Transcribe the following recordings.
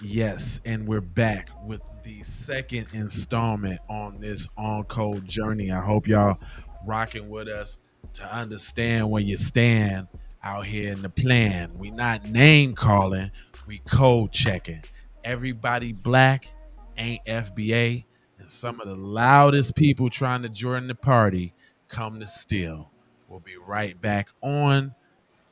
Yes, and we're back with the second installment on this on code journey. I hope y'all rocking with us to understand where you stand out here in the plan. We not name calling, we code checking. Everybody black ain't FBA, and some of the loudest people trying to join the party come to steal. We'll be right back on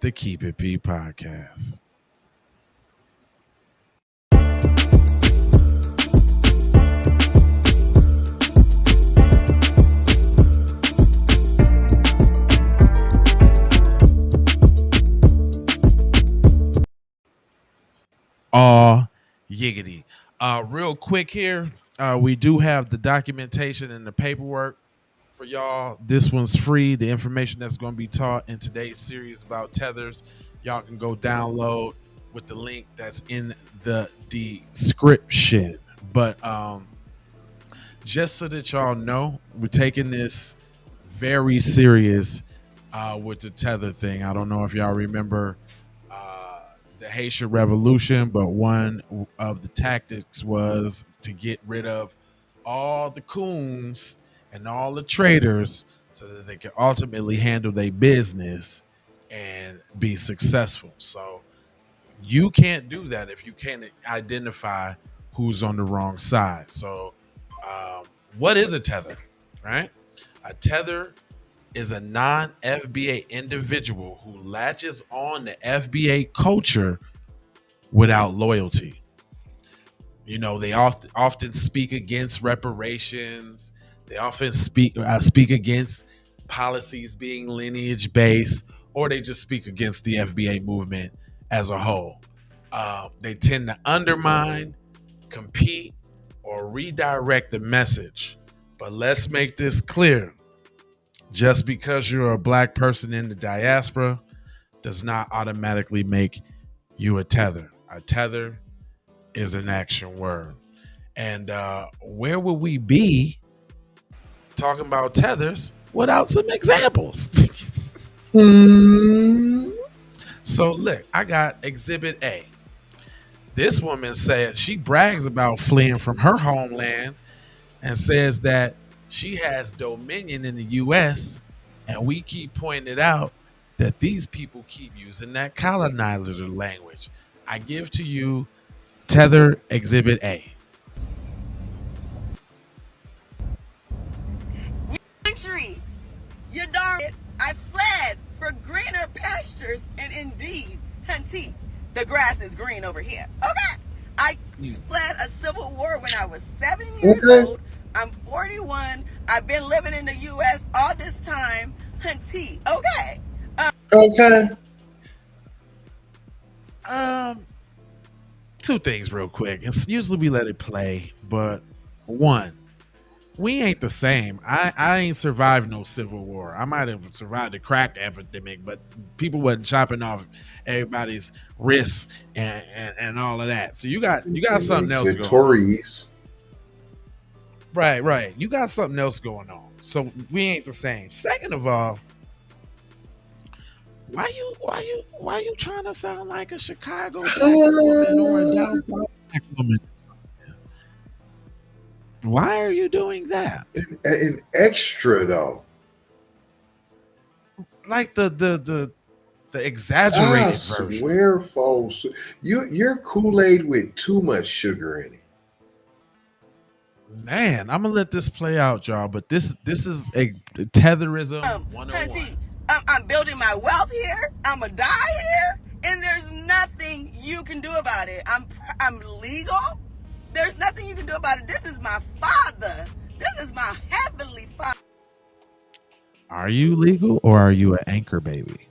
the Keep It P podcast. Aw, yiggity. Real quick here, we do have the documentation and the paperwork for y'all. This one's free. The information that's going to be taught in today's series about tethers, y'all can go download with the link that's in the description. But just so that y'all know, we're taking this very serious with the tether thing. I don't know if y'all remember uh, the Haitian Revolution, but one of the tactics was to get rid of all the coons and all the traders so that they can ultimately handle their business and be successful. So you can't do that if you can't identify who's on the wrong side. So, um, what is a tether, right? A tether is a non FBA individual who latches on to FBA culture without loyalty. You know, they often speak against reparations. They often speak against policies being lineage based, or they just speak against the FBA movement as a whole. They tend to undermine, compete, or redirect the message. But let's make this clear: just because you're a black person in the diaspora does not automatically make you a tether. A tether is an action word. And where would we be talking about tethers without some examples? Hmm. So, look, I got Exhibit A. This woman said she brags about fleeing from her homeland and says that she has dominion in the US. And we keep pointing it out that these people keep using that colonizer language. I give to you Tether Exhibit A. Country, you darn it, I fled for greener pastures, and indeed, hunty, the grass is green over here. Okay, I fled a civil war when I was 7 years Okay. old. I'm 41. I've been living in the U.S. all this time. Hunty, okay. Okay. Um, Two things real quick. It's usually we let it play, but one, we ain't the same. I ain't survived no civil war. I might have survived the crack epidemic, but people wasn't chopping off everybody's wrists and all of that. So you got something else going on. Victorious. Right, right. You got something else going on. So we ain't the same. Second of all, why you trying to sound like a Chicago black woman or a down south black woman? Why are you doing that? An extra though. Like the I exaggerated version. swear, folks, you're Kool-Aid with too much sugar in it. Man, I'm gonna let this play out, y'all. But this is a tetherism 101. Hunty, I'm building my wealth here. I'm a die here, and there's nothing you can do about it. I'm legal. There's nothing you can do about it. This is my father. This is my heavenly father. Are you legal or are you an anchor baby?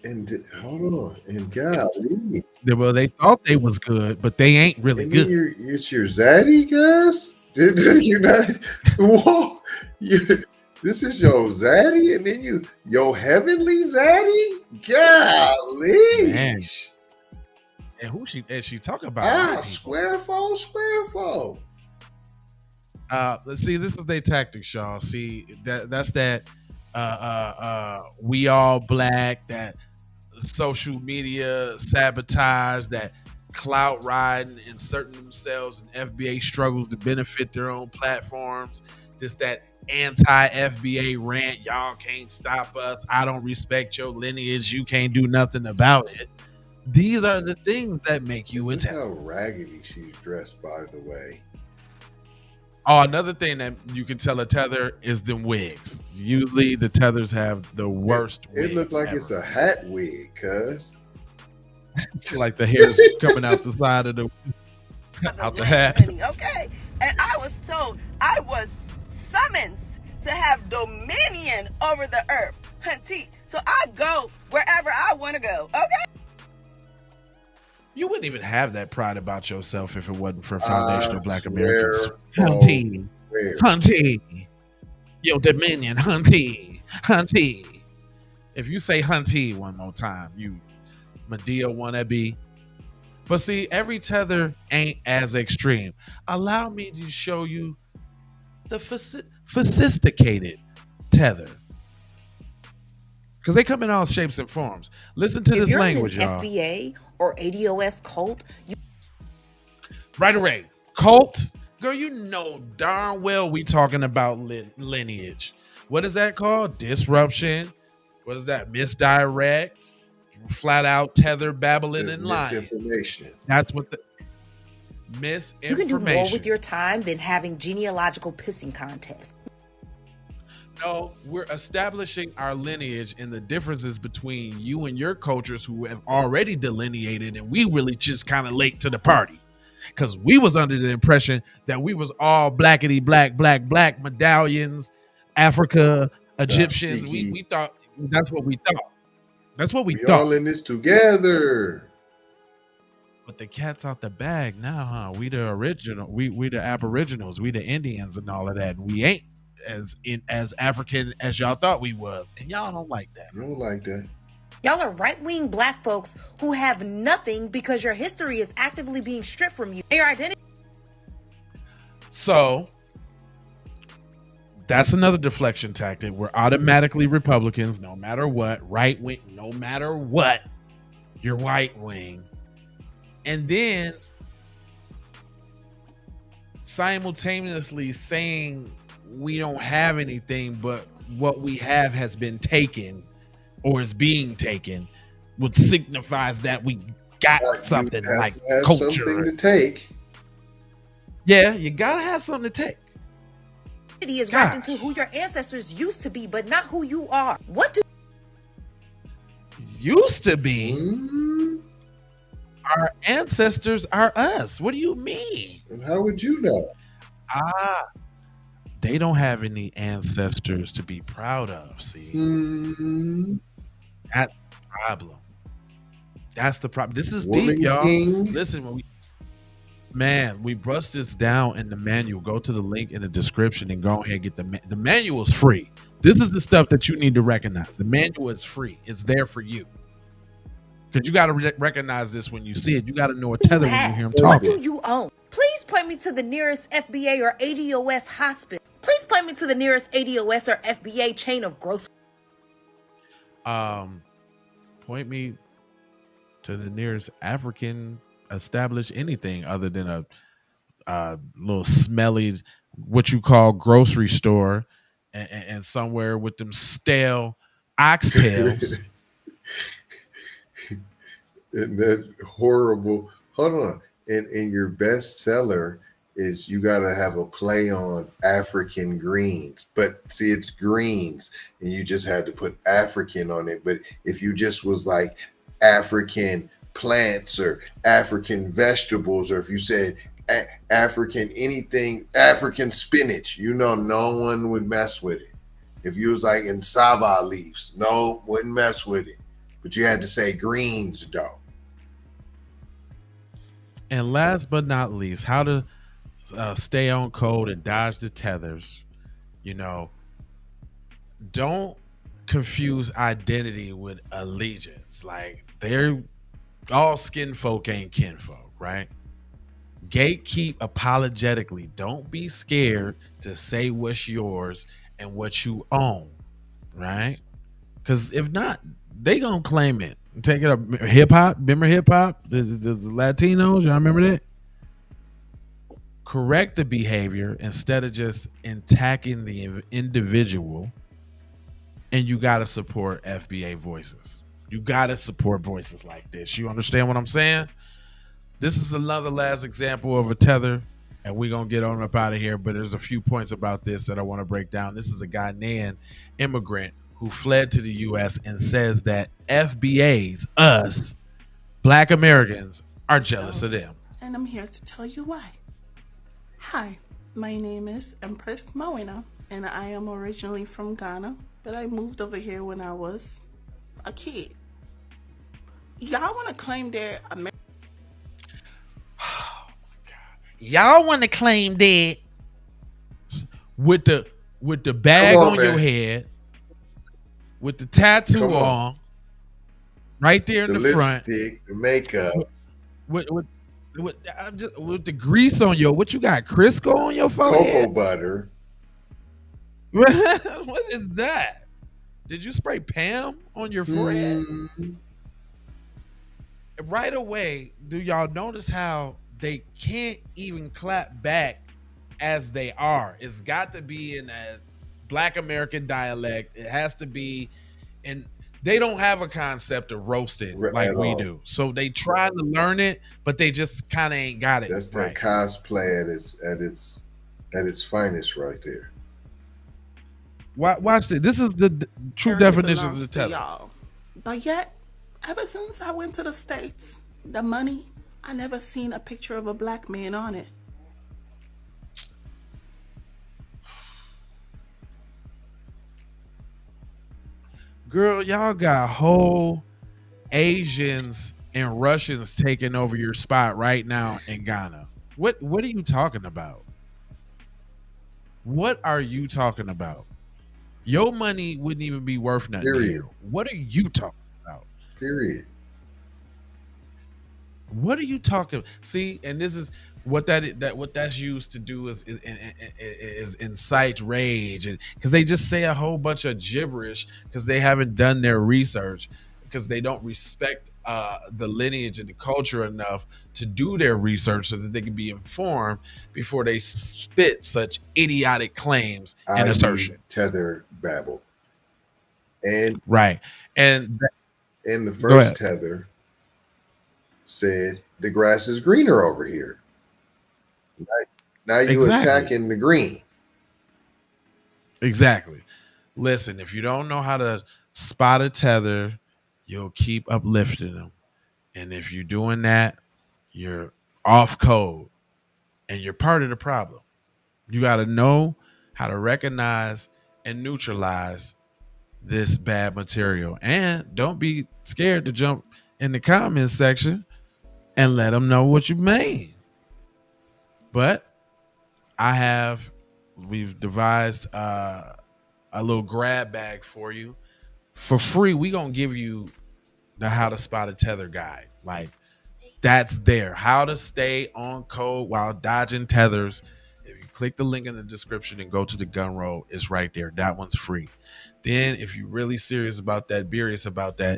And hold on, and golly, Well, they thought they was good, but they ain't really and then good. it's your zaddy, guys. Did you not? Whoa, this is your zaddy, and then your heavenly zaddy. Golly, Man, and who she talking about? My people. square four, square four. Let's see. This is their tactics, y'all. See that's that. We all black. That social media sabotage, that clout riding, inserting themselves in FBA struggles to benefit their own platforms. This that anti FBA rant. Y'all can't stop us. I don't respect your lineage. You can't do nothing about it. These are the things that make you a Look Tether. how raggedy she's dressed, by the way. Oh, another thing that you can tell a Tether is them wigs. Usually the Tethers have the worst wigs. It looked like ever. it's a hat wig, cuz. Like the hair's coming out the side of the out the hat. Okay, and I was told I was summoned to have dominion over the earth, hunty. So I go wherever I want to go. Okay. You wouldn't even have that pride about yourself if it wasn't for foundational Black swear, Americans. bro, Hunty, swear. hunty, yo dominion, hunty, hunty. If you say hunty one more time, you Medea wannabe. But see, every Tether ain't as extreme. Allow me to show you the sophisticated Tether. Because they come in all shapes and forms. Listen to If this you're language, in an y'all. FBA or ADOS cult, Right away. Cult? Girl, you know darn well we talking about lineage. What is that called? Disruption. What is that? Misdirect. Flat out Tether, babbling, and lying. Misinformation. That's what the you misinformation. can do more with your time than having genealogical pissing contests. No, we're establishing our lineage and the differences between you and your cultures who have already delineated, and we really just kind of late to the party. Because we was under the impression that we was all blackety black medallions, Africa, Egyptians. We thought that's what we thought. That's what we thought. All in this together. But the cat's out the bag now, huh? We the original, we the aboriginals, we the Indians and all of that. We ain't as African as y'all thought we was. And y'all don't like that. You don't like that. Y'all are right-wing black folks who have nothing because your history is actively being stripped from you. Your identity. So that's another deflection tactic. We're automatically Republicans, no matter what, right wing, no matter what, you're white wing. And then simultaneously saying we don't have anything, but what we have has been taken or is being taken, which signifies that we got something like culture. Something to take. Yeah, you gotta have something to take. Is wrapped into who your ancestors used to be, but not who you are. What do used to be? Our ancestors are us. What do you mean? And how would you know? They don't have any ancestors to be proud of. See, that's the problem. That's the problem. This is deep, y'all. Listen, when we bust this down in the manual, go to the link in the description and go ahead and get the manual is free. This is the stuff that you need to recognize. The manual is free. It's there for you. Because you got to recognize this when you see it. You got to know a Tether when you hear him talking. What do you own? Please point me to the nearest FBA or ADOS hospital. Please point me to the nearest ADOS or FBA chain of grocery. Point me to the nearest African established anything other than a little smelly, what you call grocery store, and somewhere with them stale oxtails. And that horrible. Hold on. And your best seller is you got to have a play on African greens. But see, it's greens, and you just had to put African on it. But if you just was like African plants or African vegetables, or if you said African anything, African spinach, no one would mess with it. If you was like in Sava leaves, no, wouldn't mess with it. But you had to say greens, though. And last but not least, how to stay on code and dodge the tethers. Don't confuse identity with allegiance. Like, they're all skin folk ain't kinfolk, right? Gatekeep apologetically. Don't be scared to say what's yours and what you own, right? Because if not, they gonna claim it. Take it up. Hip hop. Remember hip hop? The Latinos. Y'all remember that? Correct the behavior instead of just attacking the individual. And you got to support FBA voices. You got to support voices like this. You understand what I'm saying? This is another last example of a tether, and we're going to get on up out of here. But there's a few points about this that I want to break down. This is a Ghanaian immigrant who fled to the U.S. and says that FBAs, us, Black Americans, are jealous of them. And I'm here to tell you why. Hi, my name is Empress Mawina, and I am originally from Ghana, but I moved over here when I was a kid. Y'all want to claim they're American? Y'all want to claim that with the bag on your head, with the tattoo on, right there in the front, lipstick, the makeup, with the grease on your, what you got, Crisco on your forehead? cocoa butter. What is that? Did you spray Pam on your forehead? Right away, do y'all notice how they can't even clap back as they are? It's got to be in a Black American dialect. It has to be, and they don't have a concept of roasting like we do. So they try to learn it, but they just kind of ain't got it. That's that cosplay at its finest right there. Watch this. This is the true definition of the tether. Y'all. But yet, ever since I went to the States, the money, I never seen a picture of a black man on it. Girl, y'all got whole Asians and Russians taking over your spot right now in Ghana. What are you talking about? What are you talking about? Your money wouldn't even be worth nothing. Period. What are you talking about? Period. What are you talking? See, and this is what that's used to do is incite rage, and because they just say a whole bunch of gibberish because they haven't done their research, because they don't respect the lineage and the culture enough to do their research so that they can be informed before they spit such idiotic claims and assertions. Tether babble. And right. And the first tether said the grass is greener over here. Now you attacking the green. Exactly. Listen, if you don't know how to spot a tether, you'll keep uplifting them. And if you're doing that, you're off code and you're part of the problem. You got to know how to recognize and neutralize this bad material. And don't be scared to jump in the comments section and let them know what you made. But we've devised a little grab bag for you for free. We gonna give you the how to spot a tether guide. Like, that's there. How to stay on code while dodging tethers. If you click the link in the description and go to the gun roll, it's right there. That one's free. Then if you're really serious about that,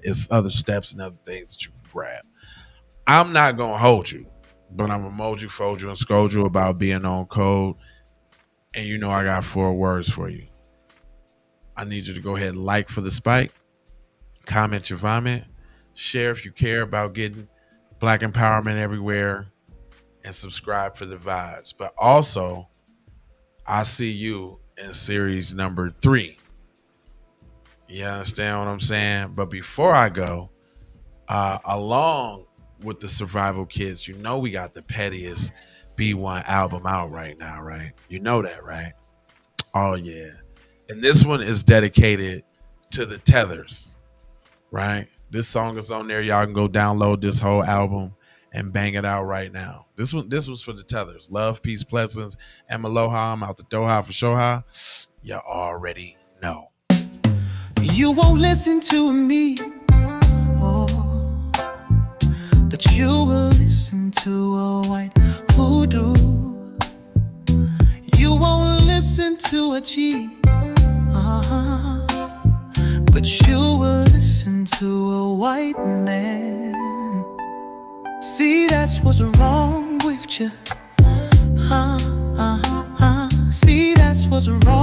it's other steps and other things that you can grab. I'm not gonna hold you, but I'm gonna mold you, fold you, and scold you about being on code. And you know I got 4 words for you. I need you to go ahead and like for the spike, comment your vomit, share if you care about getting Black empowerment everywhere, and subscribe for the vibes. But also, I see you in series number 3. You understand what I'm saying? But before I go, along with the Survival Kits, you know we got the pettiest B1 album out right now, right? You know that, right? Oh, yeah. And this one is dedicated to the Tethers, right? This song is on there. Y'all can go download this whole album and bang it out right now. This was for the Tethers. Love, peace, blessings, and aloha. I'm out the Doha for Shoha. You already know. You won't listen to me, oh, but you will listen to a white hoodoo. You won't listen to a G, but you will listen to a white man. See, that's what's wrong with you. See, that's what's wrong.